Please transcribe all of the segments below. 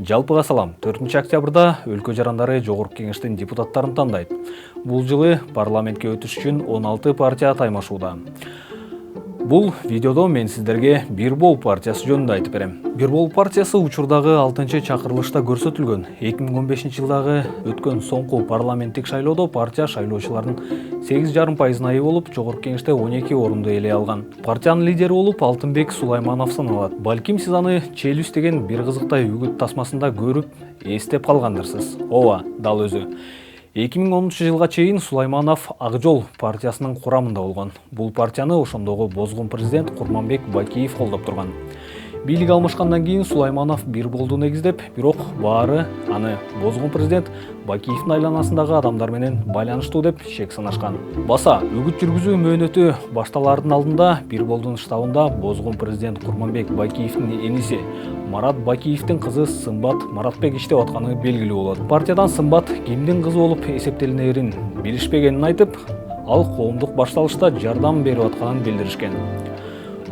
Жалпыга салам. 4 октябрда өлкө жарандары Жогорку Кеңештин депутаттарын тандайт. Бул жылы парламентке өтүш үчүн 16 партия таймашууда. Бул видеодо мен сиздерге Бир Бол партиясы жөнүндө айтып берем. Бир Бол партиясы учурдагы 6-чакырылышта көрсөтүлгөн. 2015-жылдагы өткөн соңку парламенттик шайлоодо партия шайлоочулардын 8,5% айы болуп, Жогорку Кеңеште 12 орунду ээлей алган. Партиянын лидери болуп Алтынбек Сулайманов саналат. Балким сиз аны Челюсть деген бир кызыктай үгүт тасмасында көрүп, эстеп калгандырсыз. Ооба, дал өзү. 2010-жылга чейин Сулайманов Ак Жол партиясынын курамында болгон. Бул партияны ошондогу бозгун президент Курманбек Бакиев колдоп турган. Бийлик алмашкандан кийин Сулайманов Бир Болду негиздеп, бирок баары аны бозгун президент Бакиевдин айланасындагы адамдар менен байланыштуу деп шек санашкан. Баса, үгүт жүргүзүү мөөнөтү башталаардын алдында Бир Болдун штабында бозгун президент Курманбек Бакиевдин эниси Марат Бакиевдин кызы Сымбат Маратбек иштеп атканы белгилүү болот. Партиядан Сымбат кимдин кызы болуп эсептелинерин билишпегенин айтып, ал коомдук башталышта жардам берип атканын билдиришкен.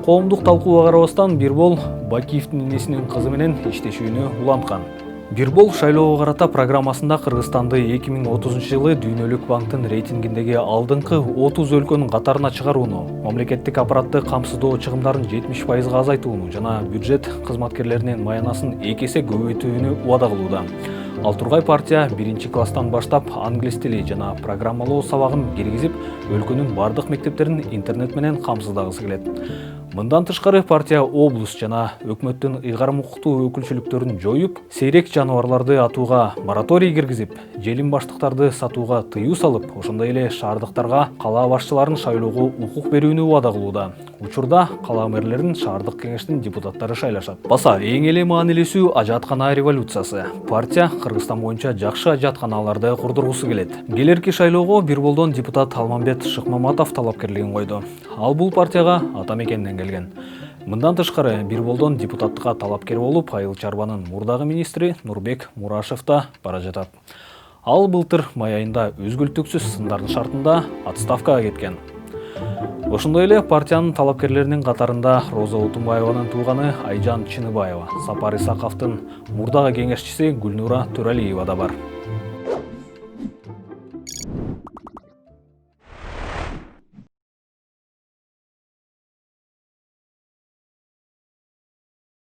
Коомдук талкууга карабастан Бир Бол Бакиевдин энесинин кызы менен иштешүүнү уланткан. Бир Бол шайлоого карата программасында Кыргызстанды 2030-жылы Дүйнөлүк банктын рейтингиндеги алдыңкы 30 өлкөнүн катарына чыгарууну, мамлекеттик аппаратты камсыздоо чыгымдарын 70%-га азайтууну жана бюджет кызматкерлеринин маянасын 2 эсе көбөйтүүнү убада кылууда. Ал тургай партия 1-класстан баштап англис тили жана программалоо сабагын киргизип, өлкөнүн бардык мектептерин интернет менен камсыздагысы келет. Мындан тышкары партия облус жана өкмөттүн ыйгарым укуктуу өкүлчүлүктөрүн жоюп, сейрек жаныбарларды атууга мораторий киргизип, желим баштыктарды сатууга тыюу салып, ошондой эле шаардыктарга калаа башчыларын шайлоого укук берүүнү убада кылууда. Учурда калаа мэрлерин шаардык кеңештин депутаттары шайлашат. Баса, эң эле маанилүүсү ажаткана революциясы. Партия Кыргызстан боюнча жакшы ажатканаларды курдургусу келет. Келерки шайлоого Бир Болдон депутат Алмамбет Шыкмаматов талапкерлигин койду. Ал бул партияга ата мекенден келген. Мындан тышкары Бир Болдон депутаттыкка талапкер болуп, Айыл чарбанын мурдагы министри Нурбек Мурашев да бара жатат. Ал былтыр май айында өзгөлтүксүз сындардын шартында отставкага кеткен. Ошондой эле партиянын талапкерлеринин катарында Роза Утунбаеванын тууганы Айжан Чыныбаева, Сапар Исаковдун мурдагы кеңешчиси Гүлнура Төралиева да бар.